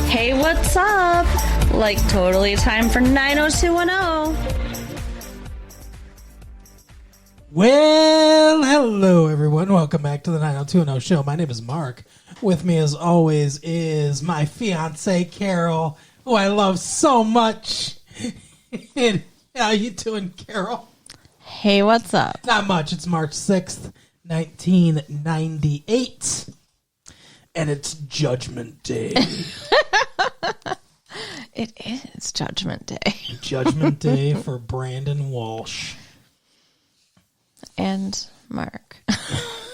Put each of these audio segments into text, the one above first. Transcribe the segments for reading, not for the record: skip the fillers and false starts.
Hey, what's up? Like, totally time for 90210. Well, hello, everyone. Welcome back to the 90210 show. My name is Mark. With me, as always, is my fiance Carol, who I love so much. How you doing, Carol? Hey, what's up? Not much. It's March 6th, 1998. And it's Judgment Day. It is Judgment Day. Judgment Day for Brandon Walsh. And Mark.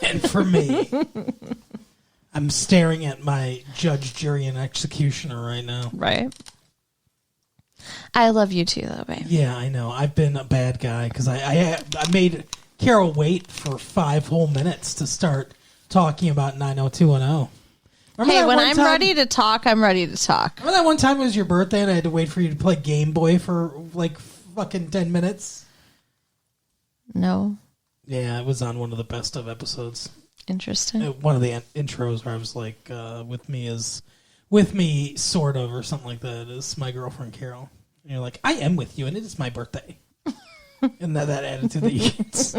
And for me. I'm staring at my judge, jury, and executioner right now. Right. I love you too, though, babe. Yeah, I know. I've been a bad guy because I made Carol wait for 5 whole minutes to start talking about 90210. Hey, when I'm ready to talk, I'm ready to talk. Remember that one time it was your birthday and I had to wait for you to play Game Boy for like fucking 10 minutes? No. Yeah, it was on one of the best of episodes. Interesting. One of the intros where I was like, with me, sort of, or something like that, is my girlfriend Carol. And you're like, I am with you, and it is my birthday. And that attitude that you get.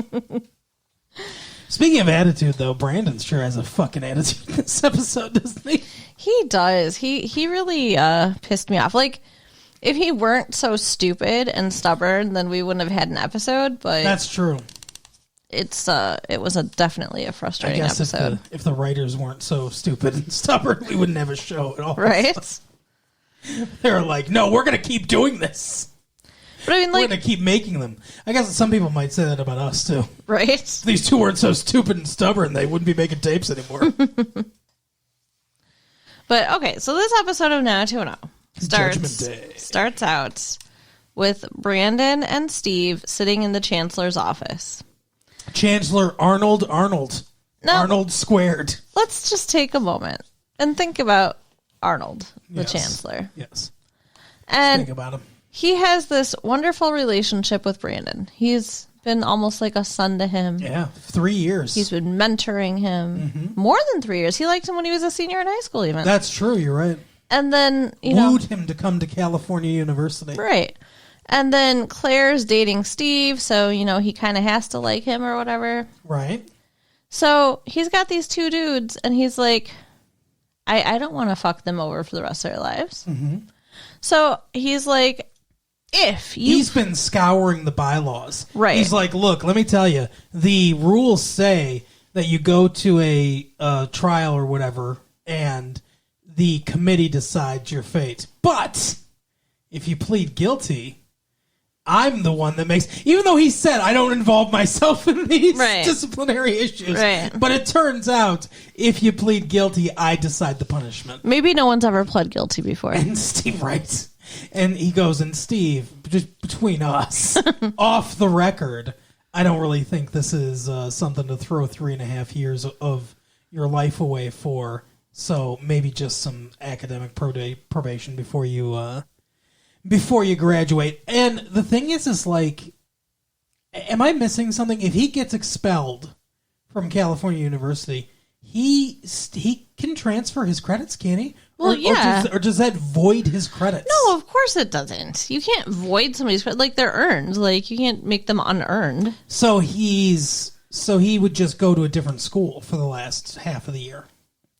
Speaking of attitude, though, Brandon sure has a fucking attitude in this episode, doesn't he? He does. He really pissed me off. Like, if he weren't so stupid and stubborn, then we wouldn't have had an episode. But that's true. It was definitely a frustrating episode. If the writers weren't so stupid and stubborn, we wouldn't have a show at all. Right? They're like, no, we're going to keep doing this. But I mean, we're going to keep making them. I guess some people might say that about us, too. Right? If these two weren't so stupid and stubborn, they wouldn't be making tapes anymore. But, okay, so this episode of 90210 starts out with Brandon and Steve sitting in the Chancellor's office. Chancellor Arnold. Now, Arnold squared. Let's just take a moment and think about Arnold, the Chancellor. Yes. And think about him. He has this wonderful relationship with Brandon. He's been almost like a son to him. Yeah, 3 years. He's been mentoring him more than 3 years. He liked him when he was a senior in high school, even. That's true. You're right. And then, wooed him to come to California University. Right. And then Claire's dating Steve, so, he kind of has to like him or whatever. Right. So he's got these two dudes, and he's like, I don't want to fuck them over for the rest of their lives. Mm-hmm. So he's like, He's been scouring the bylaws. Right. He's like, look, let me tell you, the rules say that you go to a trial or whatever, and the committee decides your fate. But if you plead guilty, I'm the one that makes... Even though he said, I don't involve myself in these disciplinary issues. Right. But it turns out, if you plead guilty, I decide the punishment. Maybe no one's ever pled guilty before. And Steve, right. And he goes, and Steve, just between us, off the record, I don't really think this is something to throw 3.5 years of your life away for. So maybe just some academic probation before you graduate. And the thing is like, am I missing something? If he gets expelled from California University, he can transfer his credits, can he? Well, or does that void his credits? No, of course it doesn't. You can't void somebody's credits. Like, they're earned. Like, you can't make them unearned. So he would just go to a different school for the last half of the year.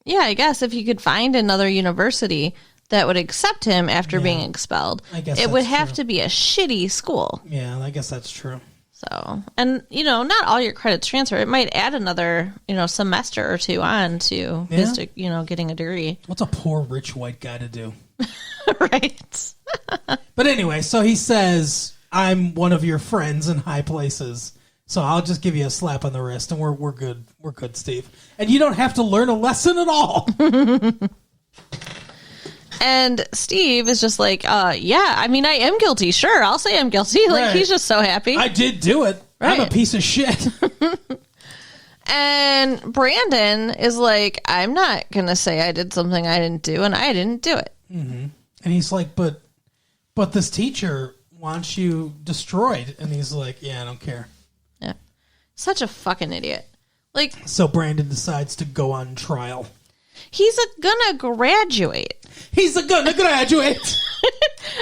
Yeah, I guess if you could find another university that would accept him after being expelled, I guess it would have to be a shitty school. Yeah, I guess that's true. So, and, not all your credits transfer. It might add another, semester or two on to his, getting a degree. What's a poor rich white guy to do? Right. But anyway, so he says, I'm one of your friends in high places, so I'll just give you a slap on the wrist, and we're good. We're good, Steve. And you don't have to learn a lesson at all. And Steve is just like, yeah, I mean, I am guilty. Sure, I'll say I'm guilty. Like, he's just so happy. I did do it. Right. I'm a piece of shit. And Brandon is like, I'm not going to say I did something I didn't do, and I didn't do it. Mm-hmm. And he's like, but this teacher wants you destroyed. And he's like, yeah, I don't care. Yeah. Such a fucking idiot. Like, so Brandon decides to go on trial. He's gonna graduate. He's gonna graduate.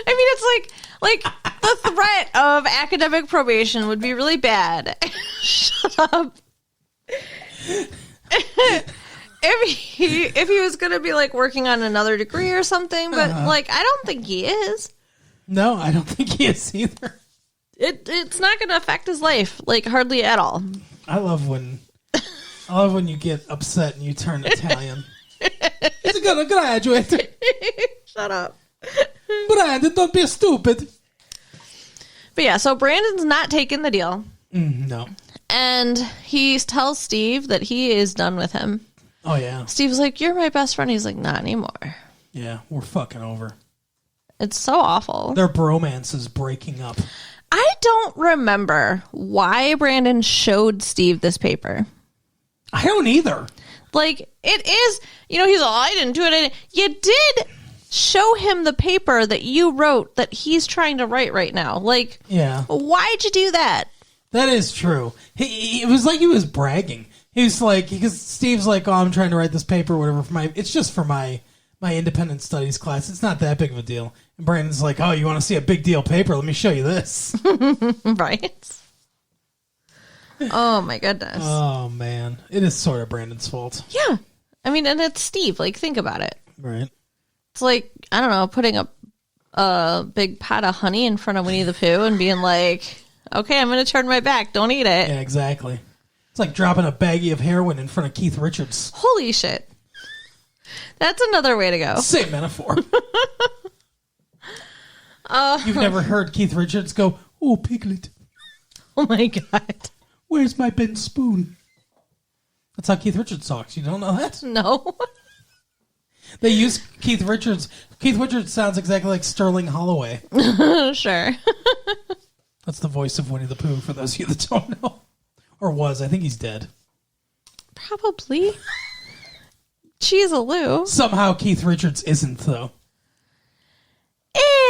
I mean, it's like the threat of academic probation would be really bad. Shut up. If he was going to be like working on another degree or something, but like I don't think he is. No, I don't think he is either. It's not going to affect his life like hardly at all. I love when you get upset and you turn Italian. He's gonna graduate. Shut up. Brandon, don't be stupid. But yeah, so Brandon's not taking the deal. No. And he tells Steve that he is done with him. Oh, yeah. Steve's like, you're my best friend. He's like, not anymore. Yeah, we're fucking over. It's so awful. Their bromance is breaking up. I don't remember why Brandon showed Steve this paper. I don't either. Like, it is, he's all, I didn't do it. You did show him the paper that you wrote that he's trying to write right now. Like, yeah. Why'd you do that? That is true. It was like he was bragging. He was like, because Steve's like, oh, I'm trying to write this paper, whatever, it's just for my independent studies class. It's not that big of a deal. And Brandon's like, oh, you want to see a big deal paper? Let me show you this. Right? Oh, my goodness. Oh, man. It is sort of Brandon's fault. Yeah. I mean, and it's Steve. Like, think about it. Right. It's like, I don't know, putting a big pot of honey in front of Winnie the Pooh and being like, okay, I'm going to turn my back. Don't eat it. Yeah, exactly. It's like dropping a baggie of heroin in front of Keith Richards. Holy shit. That's another way to go. Same metaphor. You've never heard Keith Richards go, oh, Piglet. Oh, my God. Where's my bent spoon? That's how Keith Richards talks. You don't know that? No. They use Keith Richards. Keith Richards sounds exactly like Sterling Holloway. Sure. That's the voice of Winnie the Pooh, for those of you that don't know. Or was. I think he's dead. Probably. Cheese-a-loo. Somehow Keith Richards isn't, though.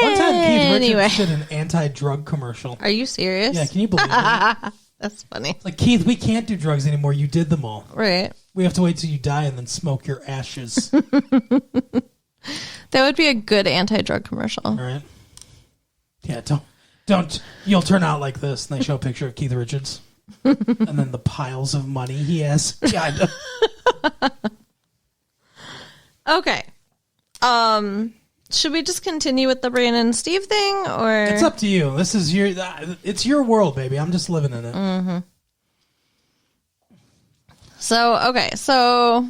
One time Keith Richards did an anti-drug commercial. Are you serious? Yeah, can you believe it? That's funny. Like, Keith, we can't do drugs anymore. You did them all. Right. We have to wait till you die and then smoke your ashes. That would be a good anti-drug commercial. All right. Yeah, don't. You'll turn out like this. And they show a picture of Keith Richards. And then the piles of money he has. Yeah, Okay. Should we just continue with the Brandon and Steve thing, or it's up to you. This is it's your world, baby. I'm just living in it. Mm-hmm. So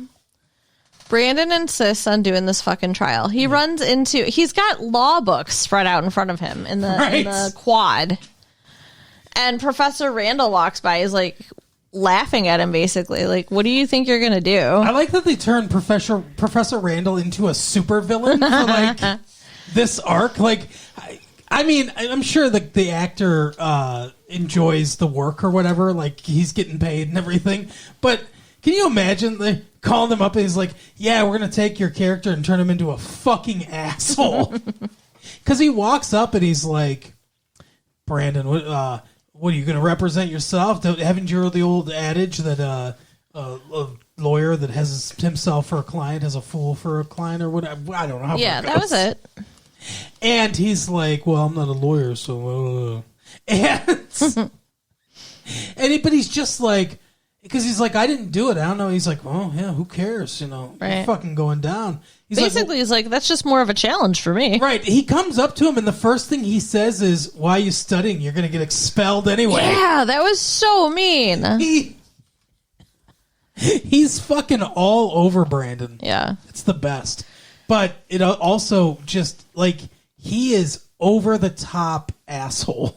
Brandon insists on doing this fucking trial. He runs into, he's got law books spread out in front of him in the quad, and Professor Randall walks by. He's like laughing at him, basically. Like, what do you think you're gonna do? I like that they turned Professor Randall into a supervillain for like this arc. Like, I mean, I'm sure the actor enjoys the work or whatever. Like, he's getting paid and everything. But can you imagine they called him up and he's like, "Yeah, we're gonna take your character and turn him into a fucking asshole." Because he walks up and he's like, "Brandon, what are you going to represent yourself? Haven't you heard the old adage that a lawyer that has himself for a client has a fool for a client, or whatever?" I don't know how Yeah, that was it. And he's like, "Well, I'm not a lawyer, so..." But he's just like, because he's like, "I didn't do it. I don't know." He's like, "Well, yeah, who cares? You're fucking going down." He's basically, he's like, "That's just more of a challenge for me." Right. He comes up to him, and the first thing he says is, "Why are you studying? You're going to get expelled anyway." Yeah, that was so mean. He's fucking all over Brandon. Yeah. It's the best. But it also just, like, he is over the top asshole.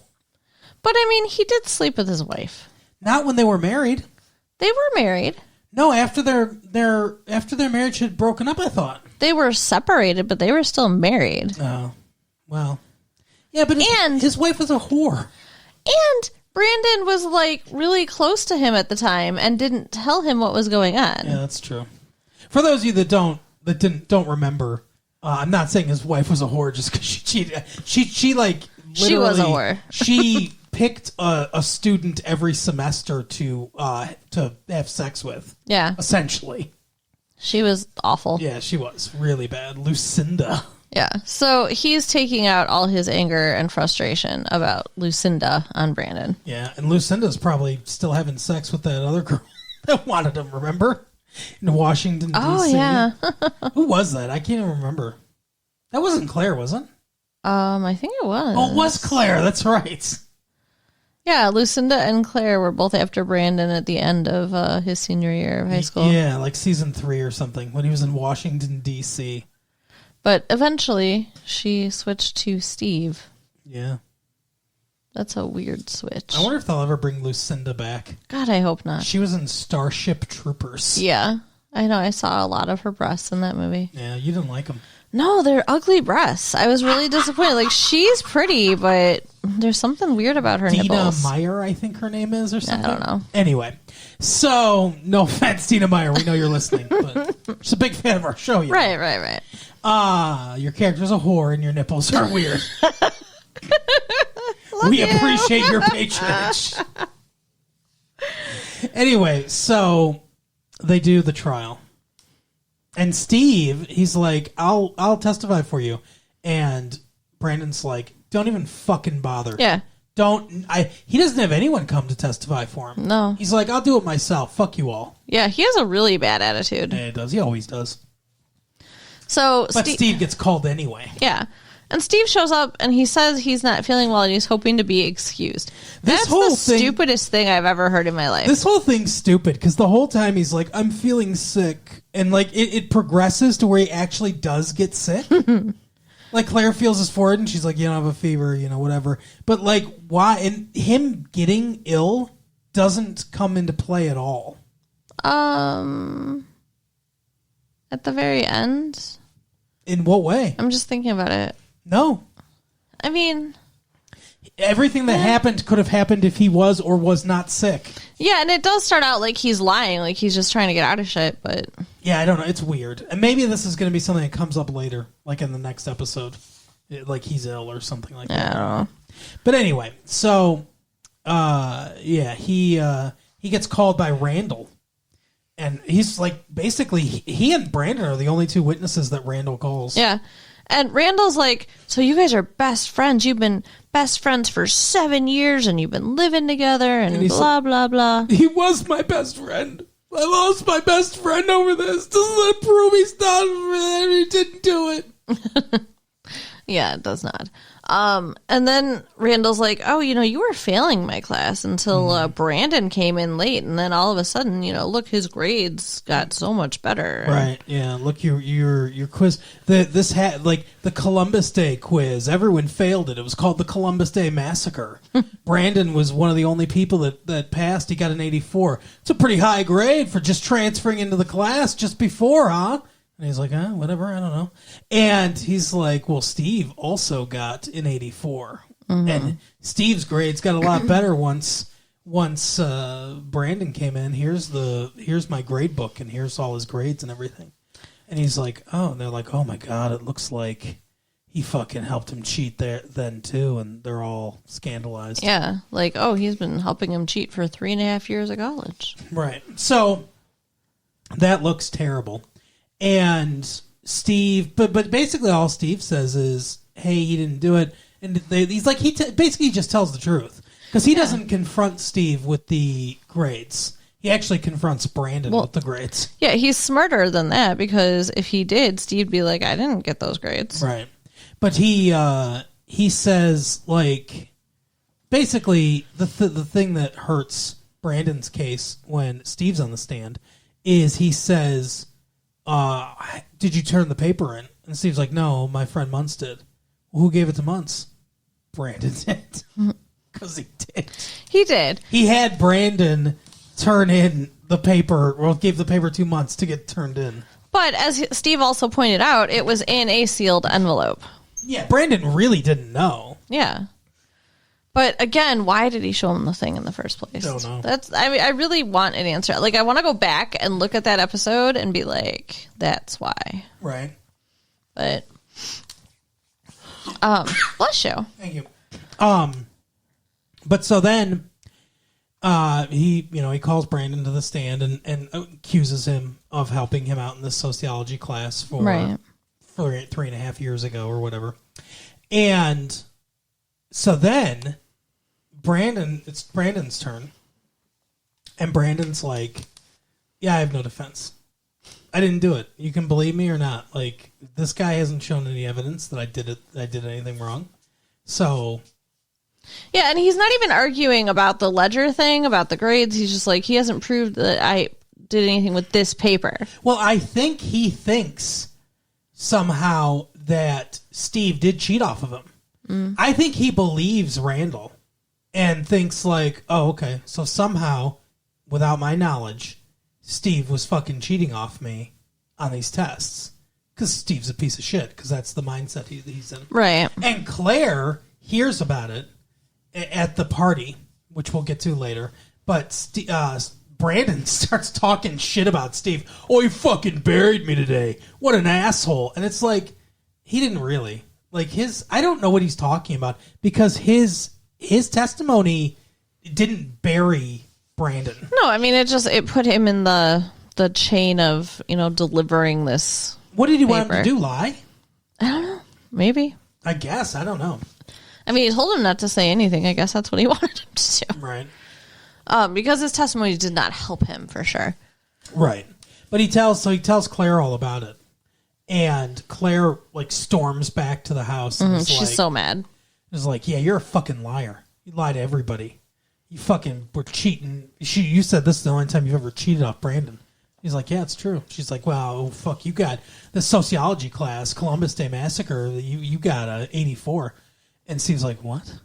But, I mean, he did sleep with his wife. Not when they were married. They were married. No, after their marriage had broken up, I thought. They were separated, but they were still married. Oh, well. Yeah, but his wife was a whore. And Brandon was, like, really close to him at the time and didn't tell him what was going on. Yeah, that's true. For those of you that don't remember, I'm not saying his wife was a whore just because she cheated. She like, literally, she was a whore. She picked a student every semester to have sex with. Yeah. Essentially. She was awful. Yeah, she was really bad. Lucinda. Yeah. So he's taking out all his anger and frustration about Lucinda on Brandon. Yeah, and Lucinda's probably still having sex with that other girl that wanted him, remember? In Washington, D.C. Oh, yeah. Who was that? I can't even remember. That wasn't Claire, was it? I think it was. Oh, it was Claire. That's right. Yeah, Lucinda and Claire were both after Brandon at the end of his senior year of high school. Yeah, like season 3 or something, when he was in Washington, D.C. But eventually, she switched to Steve. Yeah. That's a weird switch. I wonder if they'll ever bring Lucinda back. God, I hope not. She was in Starship Troopers. Yeah. I know. I saw a lot of her breasts in that movie. Yeah, you didn't like them. No, they're ugly breasts. I was really disappointed. Like, she's pretty, but there's something weird about her Dina nipples. Meyer, I think her name is, or something. I don't know. Anyway, so, no offense, Dina Meyer. We know you're listening, but she's a big fan of our show. You know. Right. Your character's a whore and your nipples are weird. We appreciate your patronage. Anyway, so they do the trial. And Steve, he's like, I'll testify for you. And Brandon's like, don't even fucking bother. Yeah. He doesn't have anyone come to testify for him. No. He's like, I'll do it myself. Fuck you all. Yeah, he has a really bad attitude. Yeah, he does. He always does. But Steve gets called anyway. Yeah. And Steve shows up and he says he's not feeling well and he's hoping to be excused. That's the stupidest thing I've ever heard in my life. This whole thing's stupid because the whole time he's like, I'm feeling sick. And like it progresses to where he actually does get sick. Like Claire feels his forehead and she's like, you don't have a fever, whatever. But like why? And him getting ill doesn't come into play at all. At the very end. In what way? I'm just thinking about it. No. I mean, everything that happened could have happened if he was or was not sick. Yeah, and it does start out like he's lying, like he's just trying to get out of shit, but... Yeah, I don't know. It's weird. And maybe this is going to be something that comes up later, like in the next episode. Like he's ill or something like that. I don't know. But anyway, so, he gets called by Randall. And he's like, basically, he and Brandon are the only two witnesses that Randall calls. Yeah. And Randall's like, so you guys are best friends. You've been best friends for 7 years and you've been living together and blah, blah, blah. He was my best friend. I lost my best friend over this. Doesn't that prove he's not, he didn't do it? Yeah, it does not. And then Randall's like, oh, you were failing my class until Brandon came in late. And then all of a sudden, look, his grades got so much better. Right. Yeah. Look, your quiz. This had like the Columbus Day quiz. Everyone failed it. It was called the Columbus Day Massacre. Brandon was one of the only people that passed. He got an 84. It's a pretty high grade for just transferring into the class just before, huh? And he's like, whatever, I don't know. And he's like, well, Steve also got an 84. Mm-hmm. And Steve's grades got a lot better once Brandon came in. Here's my grade book, and here's all his grades and everything. And he's like, oh, and they're like, oh my God, it looks like he fucking helped him cheat there then too. And they're all scandalized. Yeah, like, oh, he's been helping him cheat for 3.5 years of college. Right. So that looks terrible. And Steve, but basically all Steve says is, hey, he didn't do it. And he's like, basically just tells the truth. Because he doesn't confront Steve with the grades. He actually confronts Brandon with the grades. Yeah, he's smarter than that, because if he did, Steve'd be like, I didn't get those grades. Right. But he says, like, basically the thing that hurts Brandon's case when Steve's on the stand is he says, did you turn the paper in? And Steve's like, no, my friend Muntz did. Well, who gave it to Muntz? Brandon did. Because he did. He did. He had Brandon turn in the paper, or gave the paper 2 months to get turned in. But as Steve also pointed out, it was in a sealed envelope. Yeah, Brandon really didn't know. Yeah. But again, why did he show him the thing in the first place? Don't know. I really want an answer. Like, I want to go back and look at that episode and be like, that's why. Right. But, bless you. Thank you. But so then, He calls Brandon to the stand and accuses him of helping him out in this sociology class for 3.5 years ago or whatever. And so then it's Brandon's turn. And Brandon's like, yeah, I have no defense. I didn't do it. You can believe me or not. Like, this guy hasn't shown any evidence that I did anything wrong. So, yeah, and he's not even arguing about the ledger thing, about the grades. He's just like, he hasn't proved that I did anything with this paper. Well, I think he thinks somehow that Steve did cheat off of him. I think he believes Randall and thinks like, oh, okay, so somehow, without my knowledge, Steve was fucking cheating off me on these tests. Because Steve's a piece of shit, because that's the mindset he's in. Right. And Claire hears about it at the party, which we'll get to later. But Brandon starts talking shit about Steve. Oh, he fucking buried me today. What an asshole. And it's like, he didn't really. Like, I don't know what he's talking about, because his testimony didn't bury Brandon. No, I mean, it put him in the chain of, delivering this. What did he want him to do, lie? I don't know. Maybe. I guess. I don't know. I mean, he told him not to say anything. I guess that's what he wanted him to do. Right. Because his testimony did not help him, for sure. Right. But he tells Claire all about it. And Claire, like, storms back to the house. And she's so mad. It's like, yeah, you're a fucking liar. You lie to everybody. You fucking were cheating. You said this is the only time you've ever cheated off Brandon. He's like, yeah, it's true. She's like, well, fuck, you got the sociology class, Columbus Day Massacre, you got a 84. And Steve's like, what?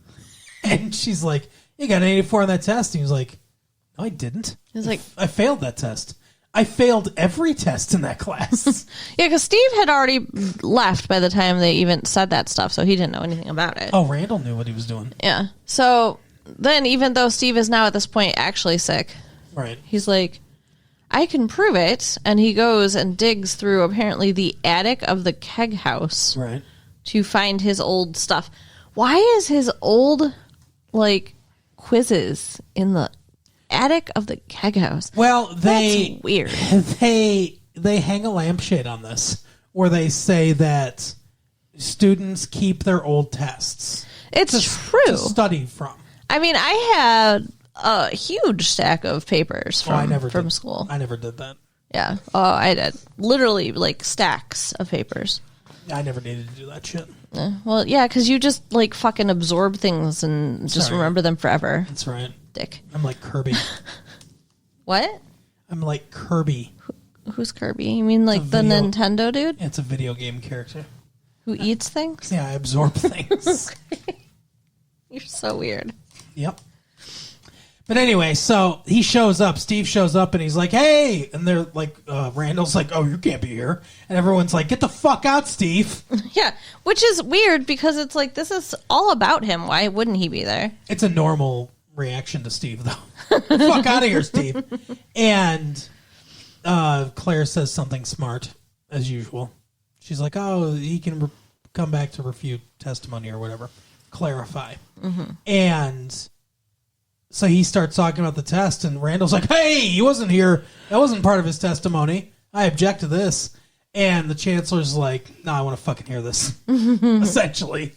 And she's like, you got an 84 on that test. And he was like, no, I didn't. He's like, I failed that test. I failed every test in that class. Yeah, because Steve had already left by the time they even said that stuff, so he didn't know anything about it. Oh, Randall knew what he was doing. Yeah. So then, even though Steve is now at this point actually sick, right? He's like, I can prove it. And he goes and digs through apparently the attic of the keg house, right, to find his old stuff. Why is his old, like, quizzes in the attic of the keg house? Well, that's weird. They hang a lampshade on this where they say that students keep their old tests. It's true. To study from. I mean, I had a huge stack of papers from school. I never did that. Yeah. Oh, I did. Literally, like, stacks of papers. I never needed to do that shit. Well, yeah, because you just, like, fucking absorb things and just remember them forever. That's right. Dick. I'm like Kirby. What? I'm like Kirby. Who's Kirby? You mean like the Nintendo dude? It's a video game character. Who eats things? Yeah, I absorb things. You're so weird. Yep. But anyway, so he shows up. Steve shows up, and he's like, hey! And they're like, Randall's like, oh, you can't be here. And everyone's like, get the fuck out, Steve. Yeah, which is weird because it's like, this is all about him. Why wouldn't he be there? It's a normal reaction to Steve, though. Fuck out of here, Steve. And Claire says something smart, as usual. She's like, oh, he can come back to refute testimony or whatever. Clarify. Mm-hmm. And so he starts talking about the test, and Randall's like, hey, he wasn't here. That wasn't part of his testimony. I object to this. And the chancellor's like, no, I want to fucking hear this, essentially.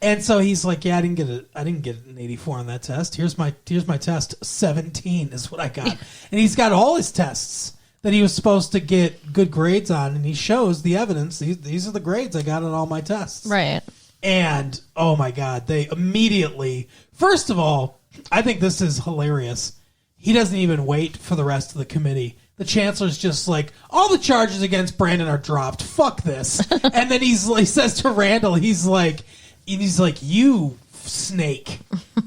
And so he's like, yeah, I didn't get an 84 on that test. Here's my test. 17 is what I got. And he's got all his tests that he was supposed to get good grades on, and he shows the evidence. These are the grades I got on all my tests. Right. And, oh my God, they immediately, first of all, I think this is hilarious. He doesn't even wait for the rest of the committee. The chancellor's just like, all the charges against Brandon are dropped. Fuck this. And then he says to Randall, he's like, you snake.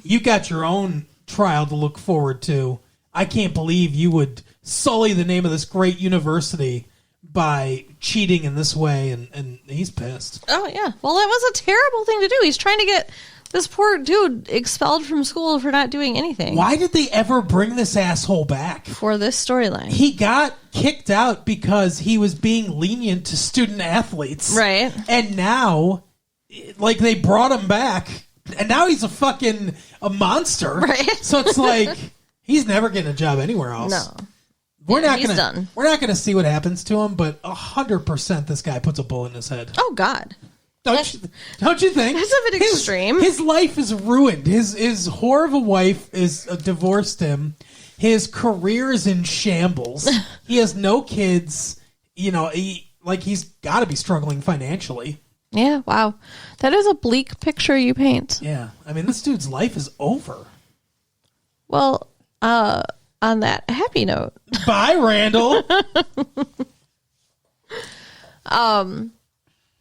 You got your own trial to look forward to. I can't believe you would sully the name of this great university by cheating in this way, and he's pissed. Oh, yeah. Well, that was a terrible thing to do. He's trying to get this poor dude expelled from school for not doing anything. Why did they ever bring this asshole back? For this storyline. He got kicked out because he was being lenient to student athletes. Right. And now, like, they brought him back, and now he's a monster. Right. So it's like, He's never getting a job anywhere else. No. We're not gonna see what happens to him, but 100% this guy puts a bullet in his head. Oh God. Don't you think? That's a bit extreme. His life is ruined. His whore of a wife is divorced him. His career is in shambles. He has no kids. You know, he's got to be struggling financially. Yeah, wow. That is a bleak picture you paint. Yeah. I mean, this dude's life is over. Well, on that happy note. Bye, Randall.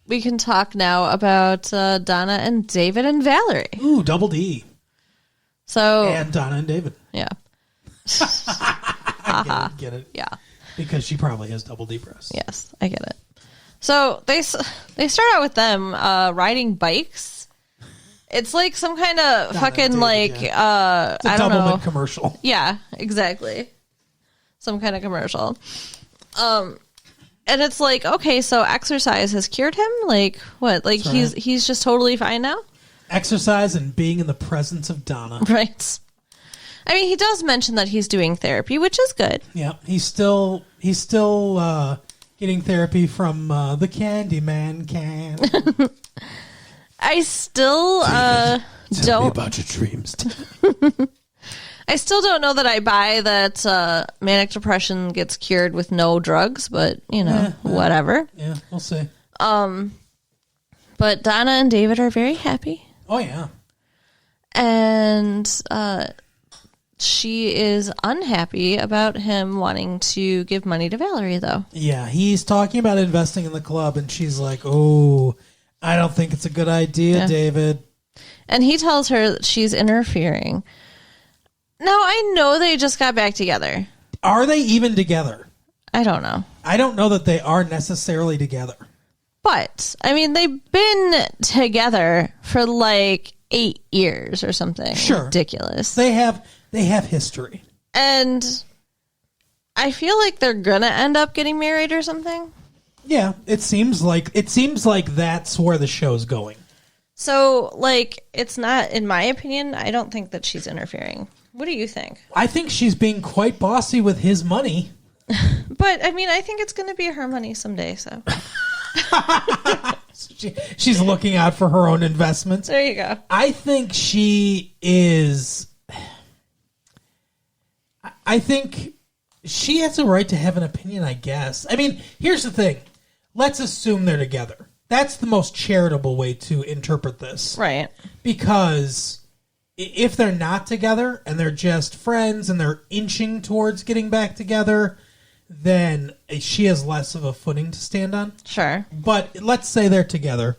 We can talk now about Donna and David and Valerie. Ooh, double D. So and Donna and David. Yeah. I get it. Yeah. Because she probably has double D breasts. Yes, I get it. So they start out with them riding bikes. It's like some kind of fucking David, it's a I don't know, commercial. Yeah, exactly. Some kind of commercial. And it's like, okay, so exercise has cured him? Like what? Like he's just totally fine now? Exercise and being in the presence of Donna. Right. I mean, he does mention that he's doing therapy, which is good. Yeah, he's still getting therapy from the Candyman can. I still Tell me about your dreams. I still don't know that I buy that manic depression gets cured with no drugs, but whatever. Yeah, we'll see. But Donna and David are very happy. Oh yeah, and she is unhappy about him wanting to give money to Valerie, though. Yeah, he's talking about investing in the club, and she's like, "Oh, I don't think it's a good idea, David." And he tells her that she's interfering. Now, I know they just got back together. Are they even together? I don't know. I don't know that they are necessarily together. But, I mean, they've been together for like 8 years or something. Sure. Ridiculous. They have history. And I feel like they're going to end up getting married or something. Yeah, it seems like that's where the show's going. So, like, it's not, in my opinion, I don't think that she's interfering. What do you think? I think she's being quite bossy with his money. But, I mean, I think it's going to be her money someday, so. She's looking out for her own investments. There you go. I think she is... I think she has a right to have an opinion, I guess. I mean, here's the thing. Let's assume they're together. That's the most charitable way to interpret this. Right. Because if they're not together and they're just friends and they're inching towards getting back together, then she has less of a footing to stand on. Sure. But let's say they're together.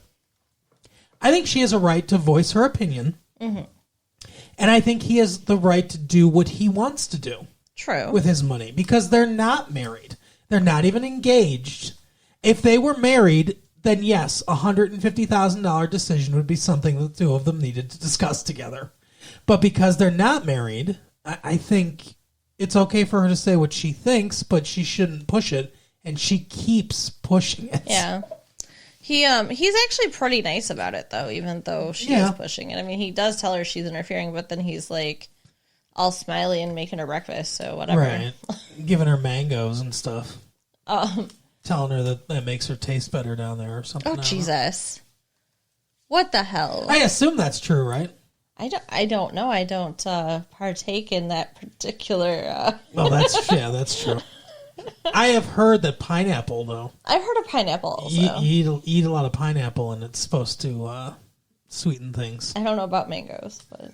I think she has a right to voice her opinion. Mm-hmm. And I think he has the right to do what he wants to do. True. With his money. Because they're not married. They're not even engaged. If they were married, then yes, a $150,000 decision would be something the two of them needed to discuss together. But because they're not married, I think it's okay for her to say what she thinks, but she shouldn't push it, and she keeps pushing it. Yeah. He's actually pretty nice about it, though, even though she is pushing it. I mean, he does tell her she's interfering, but then he's like all smiley and making her breakfast, so whatever. Right. Giving her mangoes and stuff. Telling her that makes her taste better down there or something. Oh, Jesus. What the hell? I assume that's true, right? I don't know. I don't partake in that particular... Well, that's true. I have heard that pineapple, though. I've heard of pineapple also. You eat a lot of pineapple, and it's supposed to sweeten things. I don't know about mangoes, but...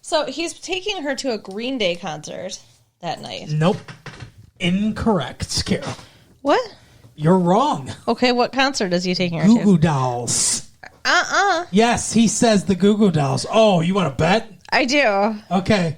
So he's taking her to a Green Day concert that night. Nope. Incorrect, Carol. What? You're wrong. Okay, what concert is he taking her Goo to? Goo Dolls. Yes, he says the Goo Goo Dolls. Oh, you want to bet? I do. Okay.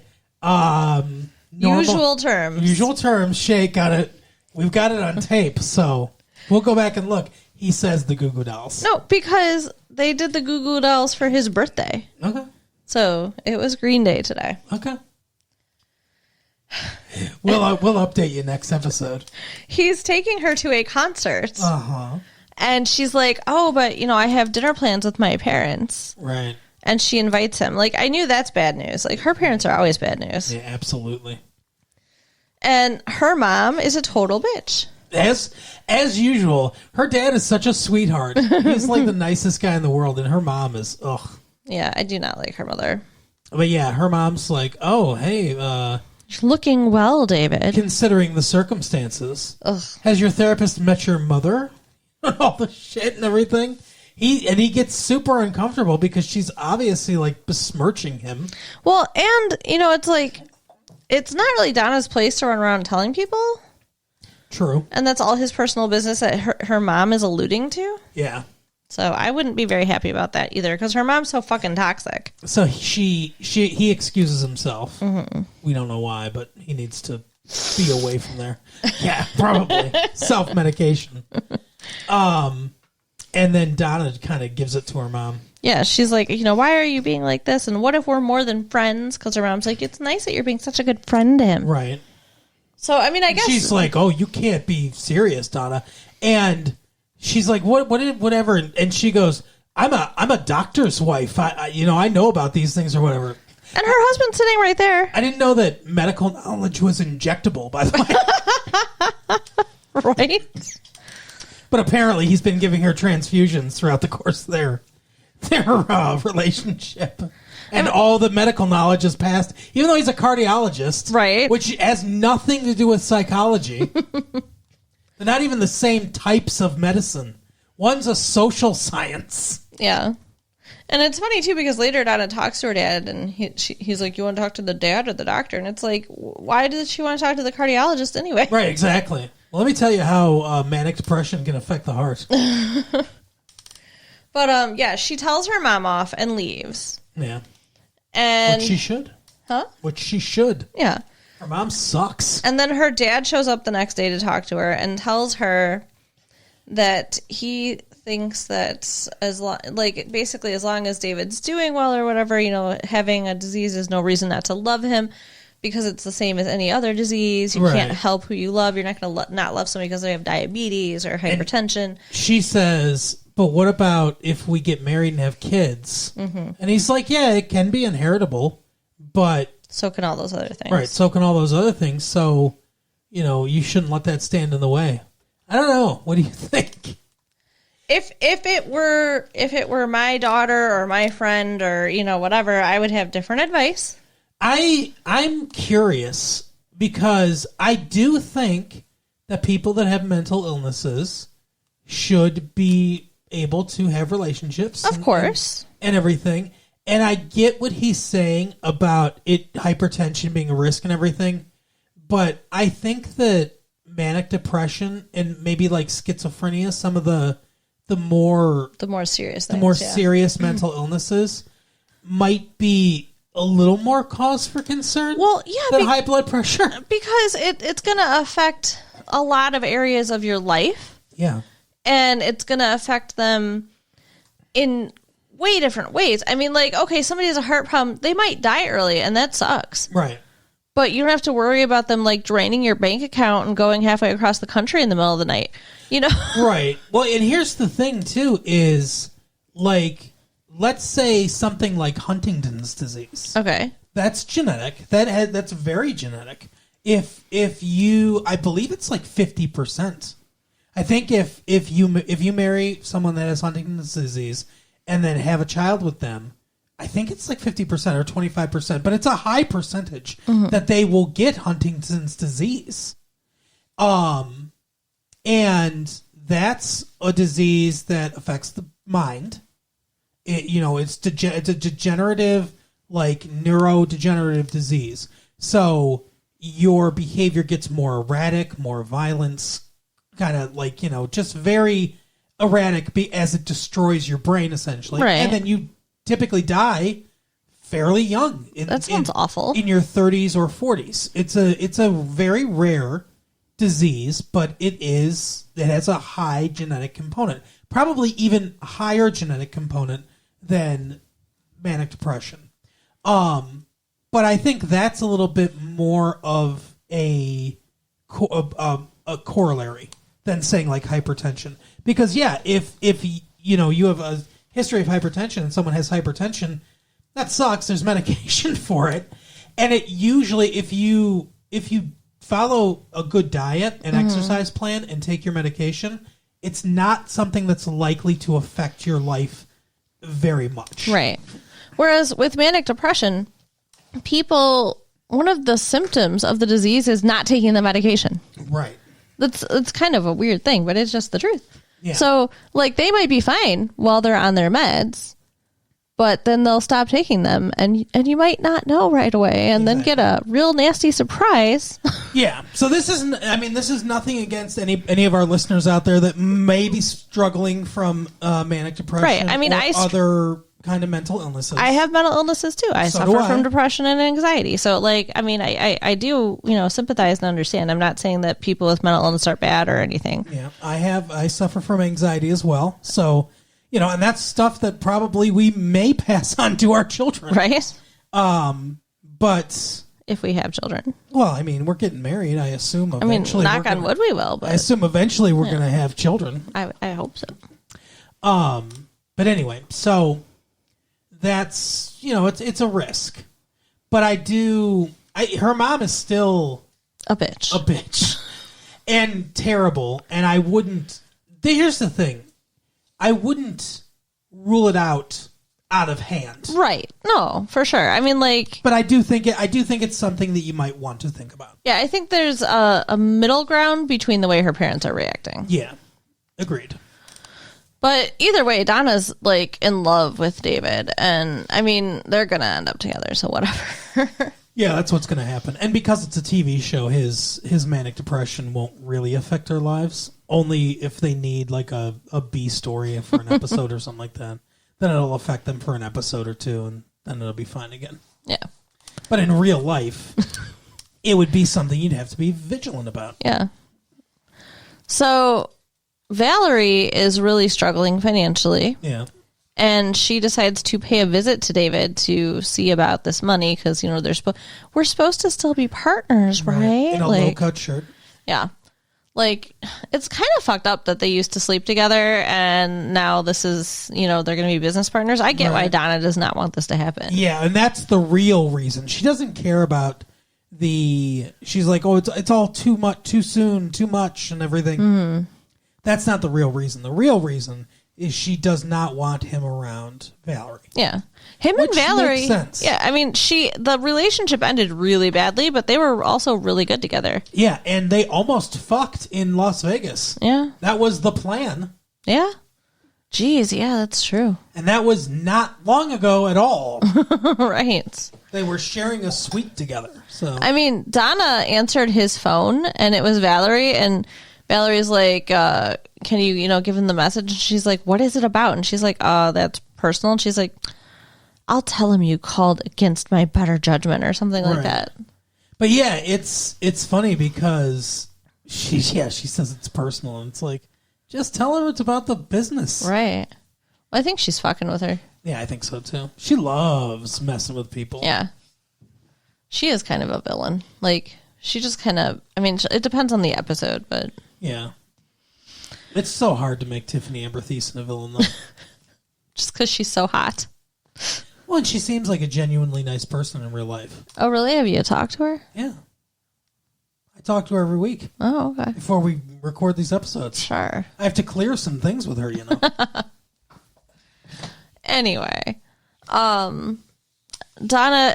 Usual terms. Usual terms. Shay got it. We've got it on tape, so we'll go back and look. He says the Goo Goo Dolls. No, because they did the Goo Goo Dolls for his birthday. Okay. So it was Green Day today. Okay. We'll update you next episode. He's taking her to a concert. Uh-huh. And she's like, oh, but, I have dinner plans with my parents. Right. And she invites him. Like, I knew that's bad news. Like, her parents are always bad news. Yeah, absolutely. And her mom is a total bitch. As usual, her dad is such a sweetheart. He's like the nicest guy in the world, and her mom is, ugh. Yeah, I do not like her mother. But yeah, her mom's like, oh, hey, You're looking well, David. considering the circumstances. Ugh. Has your therapist met your mother? All the shit and everything. He gets super uncomfortable because she's obviously like besmirching him. Well, and, it's like, it's not really Donna's place to run around telling people. True. And that's all his personal business that her mom is alluding to. Yeah. So I wouldn't be very happy about that either because her mom's so fucking toxic. So he excuses himself. Mm-hmm. We don't know why, but he needs to be away from there. Yeah, probably. Self-medication. And then Donna kind of gives it to her mom. Yeah, she's like, why are you being like this? And what if we're more than friends? Because her mom's like, it's nice that you're being such a good friend to him. Right. So, I mean, I guess... She's like, oh, you can't be serious, Donna. And she's like, whatever. And she goes, I'm a doctor's wife. I know about these things or whatever. And her husband's sitting right there. I didn't know that medical knowledge was injectable, by the way. Right? But apparently he's been giving her transfusions throughout the course of their relationship. And all the medical knowledge is passed, even though he's a cardiologist. Right. Which has nothing to do with psychology. They're not even the same types of medicine. One's a social science. Yeah. And it's funny, too, because later Donna talks to her dad, and he's like, you want to talk to the dad or the doctor? And it's like, why does she want to talk to the cardiologist anyway? Right, exactly. Well, let me tell you how manic depression can affect the heart. But, yeah, she tells her mom off and leaves. Yeah. And Which she should. Huh? Which she should. Yeah. Her mom sucks. And then her dad shows up the next day to talk to her and tells her that he thinks that as long as David's doing well or whatever, having a disease is no reason not to love him because it's the same as any other disease. You can't help who you love. You're not going to not love somebody because they have diabetes or hypertension. And she says, but what about if we get married and have kids? Mm-hmm. And he's like, yeah, it can be inheritable, but... So can all those other things. Right, so can all those other things. So, you shouldn't let that stand in the way. I don't know. What do you think? If it were my daughter or my friend or, whatever, I would have different advice. I'm curious because I do think that people that have mental illnesses should be able to have relationships. Of course. And everything. And I get what he's saying about hypertension being a risk and everything. But I think that manic depression and maybe like schizophrenia, some of the more serious serious mental illnesses might be a little more cause for concern. Well, yeah, than high blood pressure, because it's going to affect a lot of areas of your life. Yeah, and it's going to affect them in way different ways. I mean, like, okay, somebody has a heart problem, they might die early, and that sucks. Right. But you don't have to worry about them, like, draining your bank account and going halfway across the country in the middle of the night. Right. Well, and here's the thing, too, is, like, let's say something like Huntington's disease. Okay. That's genetic. That's very genetic. If you, I believe it's like 50%. I think if you marry someone that has Huntington's disease and then have a child with them, I think it's like 50% or 25%, but it's a high percentage that they will get Huntington's disease. And that's a disease that affects the mind. It's a degenerative, like neurodegenerative disease. So your behavior gets more erratic, more violence, kind of like, just very erratic as it destroys your brain, essentially. Right. And then you typically die fairly young. That sounds awful. In your 30s or 40s. It's a very rare disease, but it has a high genetic component. Probably even higher genetic component than manic depression. But I think that's a little bit more of a corollary than saying like hypertension. Because yeah, if you have a history of hypertension and someone has hypertension, that sucks. There's medication for it. And it usually, if you follow a good diet and exercise plan and take your medication, it's not something that's likely to affect your life very much. Right. Whereas with manic depression, one of the symptoms of the disease is not taking the medication. Right. It's kind of a weird thing, but it's just the truth. Yeah. So, like, they might be fine while they're on their meds, but then they'll stop taking them, and you might not know right away, and then get a real nasty surprise. Yeah. So this is nothing against any of our listeners out there that may be struggling from manic depression, right? I mean, other kind of mental illnesses. I have mental illnesses too. I suffer from depression and anxiety. So, like, I mean, I do, sympathize and understand. I'm not saying that people with mental illness are bad or anything. Yeah, I suffer from anxiety as well. So, and that's stuff that probably we may pass on to our children. Right. But if we have children. Well, I mean, we're getting married. I assume eventually. Knock on wood, we will. But I assume eventually we're going to have children. I hope so. But anyway, so that's it's a risk. But her mom is still a bitch, and terrible. And I wouldn't. Here's the thing, I wouldn't rule it out of hand. Right. No, for sure. I mean, like, but I do think it's something that you might want to think about. Yeah, I think there's a middle ground between the way her parents are reacting. Yeah, agreed. But either way, Donna's like in love with David, and I mean, they're gonna end up together, so whatever. Yeah, that's what's gonna happen. And because it's a TV show, his manic depression won't really affect their lives. Only if they need like a B story for an episode or something like that. Then it'll affect them for an episode or two, and then it'll be fine again. Yeah. But in real life, it would be something you'd have to be vigilant about. Yeah. So Valerie is really struggling financially. Yeah. And she decides to pay a visit to David to see about this money because, we're supposed to still be partners, right? In a low-cut shirt. Yeah. Like, it's kind of fucked up that they used to sleep together and now this is, they're going to be business partners. I get why Donna does not want this to happen. Yeah, and that's the real reason. She doesn't care about she's like, oh, it's all too much, too soon, too much and everything. Mm-hmm. That's not the real reason. The real reason is she does not want him around Valerie. Yeah. Him and Valerie. Makes sense. Yeah, I mean, the relationship ended really badly, but they were also really good together. Yeah, and they almost fucked in Las Vegas. Yeah. That was the plan. Yeah. Jeez, yeah, that's true. And that was not long ago at all. Right. They were sharing a suite together. So I mean, Donna answered his phone, and it was Valerie, and Valerie's like, can you, give him the message? And she's like, what is it about? And she's like, that's personal. And she's like, I'll tell him you called against my better judgment or something like that. But yeah, it's funny because she says it's personal. And it's like, just tell her it's about the business. Right. Well, I think she's fucking with her. Yeah, I think so too. She loves messing with people. Yeah. She is kind of a villain. Like, she just kind of, I mean, it depends on the episode, but. Yeah. It's so hard to make Tiffany Amber Thiessen a villain, though. Just because she's so hot. Well, and she seems like a genuinely nice person in real life. Oh, really? Have you talked to her? Yeah. I talk to her every week. Oh, okay. Before we record these episodes. Sure. I have to clear some things with her, Anyway. Donna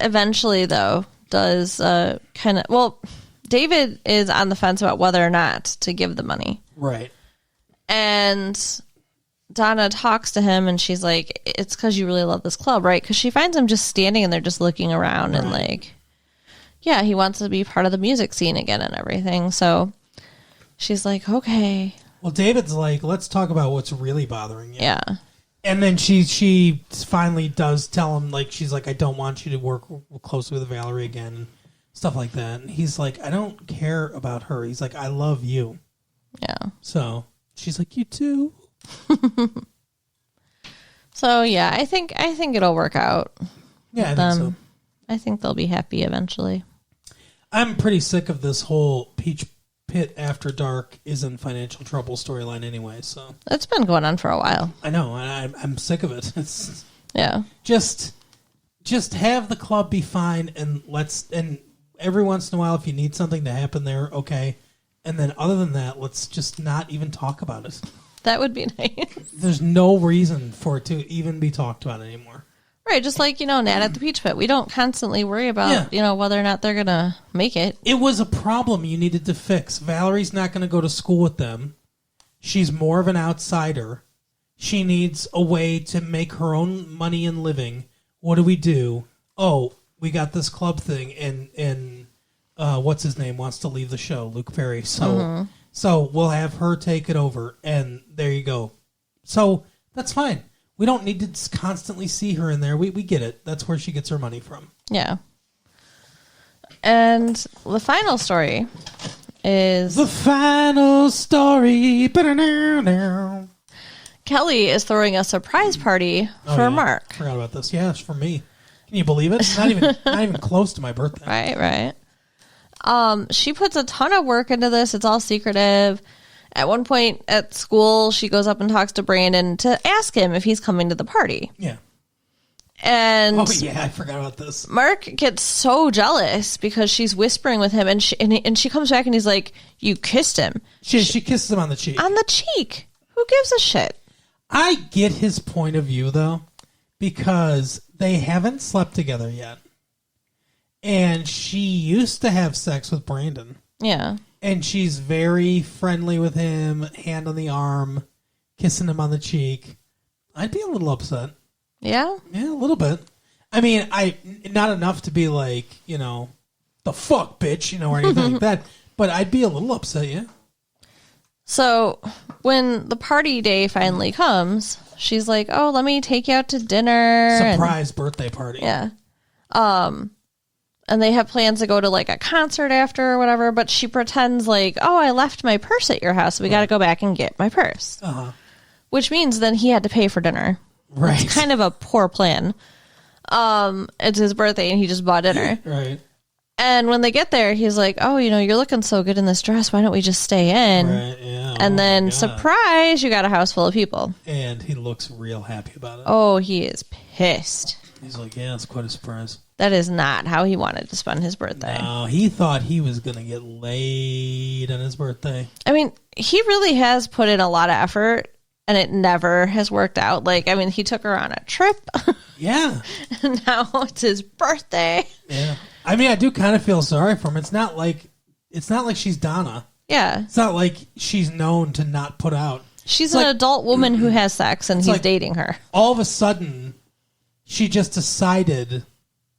eventually, though, does kind of... Well, David is on the fence about whether or not to give the money. Right. And Donna talks to him, and she's like, it's because you really love this club, right? Because she finds him just standing and they're just looking around and like, yeah, he wants to be part of the music scene again and everything. So she's like, okay. Well, David's like, let's talk about what's really bothering you. Yeah. And then she finally does tell him, like, she's like, I don't want you to work closely with Valerie again, and stuff like that. And he's like, I don't care about her. He's like, I love you. Yeah. So she's like, you too. So yeah, I think it'll work out. Yeah, I think so. I think they'll be happy eventually. I'm pretty sick of this whole Peach Pit After Dark is in financial trouble storyline anyway. So it's been going on for a while. I know, and I'm sick of it. It's yeah, just just have the club be fine, and every once in a while, if you need something to happen there, okay. And then other than that, let's just not even talk about it. That would be nice. There's no reason for it to even be talked about anymore. Right, just like, Nat at the Peach Pit. We don't constantly worry about, whether or not they're going to make it. It was a problem you needed to fix. Valerie's not going to go to school with them. She's more of an outsider. She needs a way to make her own money and living. What do? Oh, we got this club thing, and what's his name wants to leave the show, Luke Perry. So we'll have her take it over, and there you go. So that's fine. We don't need to constantly see her in there. We get it. That's where she gets her money from. Yeah. And the final story is... The final story. Kelly is throwing a surprise party for Mark. Forgot about this. Yeah, it's for me. Can you believe it? It's not even close to my birthday. Right. She puts a ton of work into this. It's all secretive. At one point at school, she goes up and talks to Brandon to ask him if he's coming to the party. Yeah. And I forgot about this. Mark gets so jealous because she's whispering with him, and she comes back and he's like, "You kissed him." She kisses him on the cheek. On the cheek. Who gives a shit? I get his point of view though, because they haven't slept together yet, and she used to have sex with Brandon. Yeah. And she's very friendly with him, hand on the arm, kissing him on the cheek. I'd be a little upset. Yeah? Yeah, a little bit. I mean, not enough to be like, the fuck, bitch, or anything like that. But I'd be a little upset, yeah. So when the party day finally comes, she's like, "Oh, let me take you out to dinner." Surprise birthday party. Yeah. And they have plans to go to like a concert after or whatever, but she pretends like, "Oh, I left my purse at your house. We got to go back and get my purse." Uh-huh. Which means then he had to pay for dinner. Right. It's kind of a poor plan. It's his birthday and he just bought dinner. Right. And when they get there, he's like, "Oh, you're looking so good in this dress. Why don't we just stay in?" Right, yeah. And then, surprise, you got a house full of people. And he looks real happy about it. Oh, he is pissed. He's like, yeah, it's quite a surprise. That is not how he wanted to spend his birthday. No, he thought he was going to get laid on his birthday. I mean, he really has put in a lot of effort, and it never has worked out. He took her on a trip. Yeah. And now it's his birthday. Yeah. I mean, I do kind of feel sorry for him. It's not like she's Donna. Yeah. It's not like she's known to not put out. She's an adult woman who has sex, and he's dating her. All of a sudden, she just decided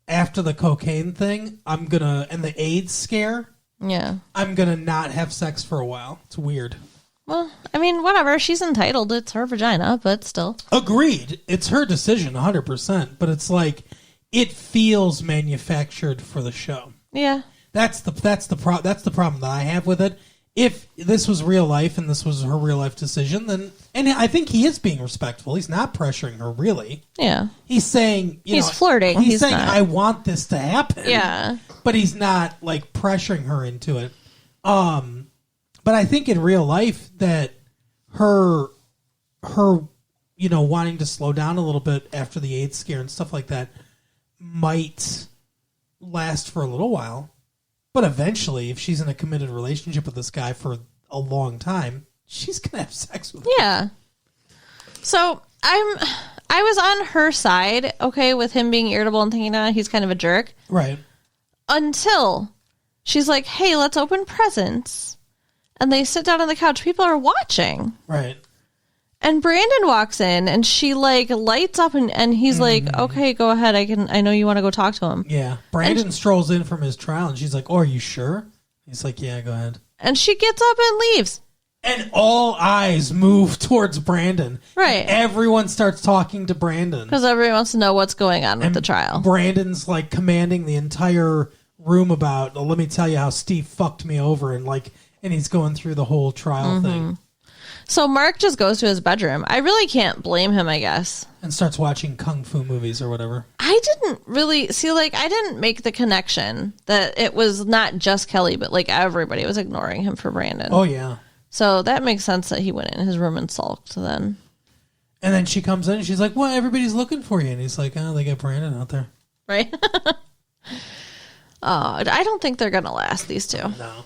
after the cocaine thing, and the AIDS scare, I'm going to not have sex for a while. It's weird. Well, I mean, whatever. She's entitled. It's her vagina, but still. Agreed. It's her decision, 100%. But it's like, it feels manufactured for the show. Yeah. That's the problem that I have with it. If this was real life and this was her real life decision, then, and I think he is being respectful. He's not pressuring her, really. Yeah. He's saying, he's flirting. He's saying, I want this to happen. Yeah. But he's not like pressuring her into it. But I think in real life that her, wanting to slow down a little bit after the AIDS scare and stuff like that might last for a little while. But eventually, if she's in a committed relationship with this guy for a long time, she's going to have sex with him. Yeah. So I was on her side, okay, with him being irritable and thinking that he's kind of a jerk. Right. Until she's like, "Hey, let's open presents." And they sit down on the couch. People are watching. Right. And Brandon walks in and she lights up and he's like, "Okay, go ahead. I know you want to go talk to him." Yeah. Brandon strolls in from his trial and she's like, "Oh, are you sure?" He's like, "Yeah, go ahead." And she gets up and leaves. And all eyes move towards Brandon. Right. Everyone starts talking to Brandon. Because everyone wants to know what's going on with the trial. Brandon's commanding the entire room about, "Let me tell you how Steve fucked me over," and he's going through the whole trial thing. So Mark just goes to his bedroom. I really can't blame him, I guess. And starts watching kung fu movies or whatever. I didn't really see, I didn't make the connection that it was not just Kelly, but everybody was ignoring him for Brandon. Oh, yeah. So that makes sense that he went in his room and sulked then. And then she comes in and she's like, "Well, everybody's looking for you." And he's like, "Oh, they got Brandon out there." Right? I don't think they're gonna last, these two. No.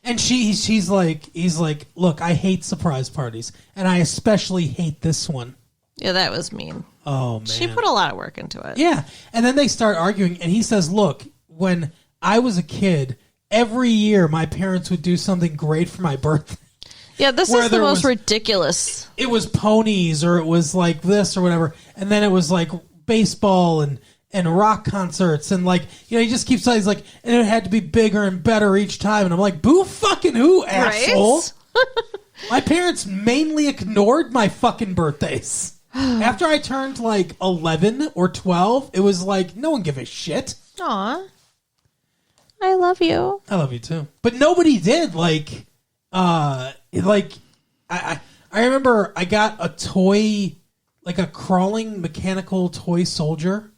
And he's like, look, I hate surprise parties, and I especially hate this one. Yeah, that was mean. Oh man, she put a lot of work into it. Yeah, and then they start arguing, and he says, look, when I was a kid, every year my parents would do something great for my birthday. Yeah, this is the most ridiculous. It was ponies, or it was like this or whatever, and then it was like baseball and rock concerts, and like, you know, he just keeps saying, he's like, and it had to be bigger and better each time, and I'm like, boo fucking who, asshole? Right? My parents mainly ignored my fucking birthdays. After I turned like 11 or 12, it was like, no one give a shit. Aw. I love you. I love you too. But nobody did. I remember I got a toy, like a crawling mechanical toy soldier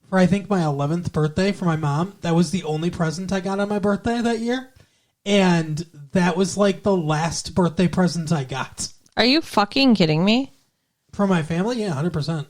for I think my 11th birthday for my mom. That was the only present I got on my birthday that year. And that was like the last birthday present I got. Are you fucking kidding me? From my family? Yeah, 100%.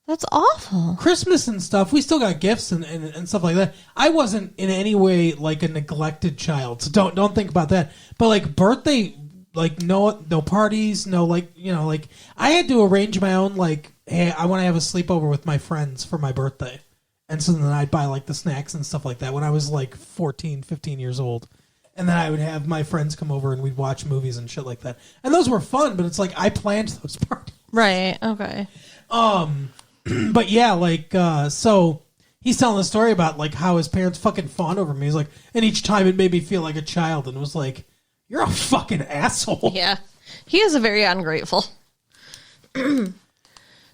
That's awful. Christmas and stuff, we still got gifts and stuff like that. I wasn't in any way like a neglected child, so don't think about that. But like birthday, like no parties, no like, you know, like I had to arrange my own, like, hey, I want to have a sleepover with my friends for my birthday. And so then I'd buy like the snacks and stuff like that when I was like 14, 15 years old. And then I would have my friends come over and we'd watch movies and shit like that. And those were fun, but it's like I planned those parties. Right, okay. But yeah, like, so he's telling the story about like how his parents fucking fawned over me. He's like, and each time it made me feel like a child, and it was like, you're a fucking asshole. Yeah, he is a very ungrateful.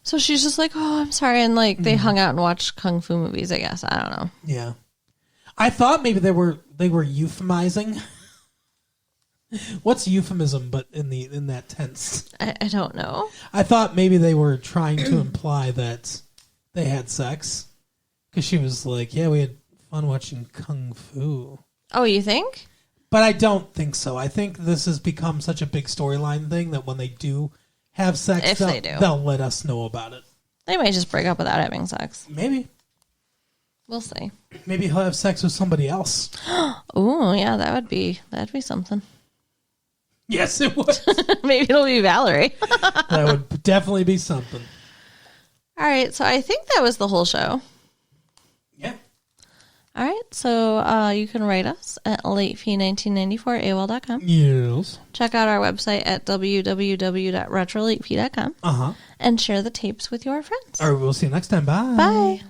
So she's just like, oh, I'm sorry, and like they hung out and watched kung fu movies. I guess, I don't know. Yeah, I thought maybe they were euphemizing. What's euphemism, but in that tense? I don't know. I thought maybe they were trying to imply that they had sex, because she was like, "Yeah, we had fun watching kung fu." Oh, you think? But I don't think so. I think this has become such a big storyline thing that when they do have sex, they'll let us know about it. They might just break up without having sex. Maybe. We'll see. Maybe he'll have sex with somebody else. Ooh, yeah, that'd be something. Yes, it would. Maybe it'll be Valerie. That would definitely be something. All right, so I think that was the whole show. Yeah. All right, so you can write us at latefee1994@AOL.com. Yes. Check out our website at www.retrolatefee.com. Uh-huh. And share the tapes with your friends. All right, we'll see you next time. Bye. Bye.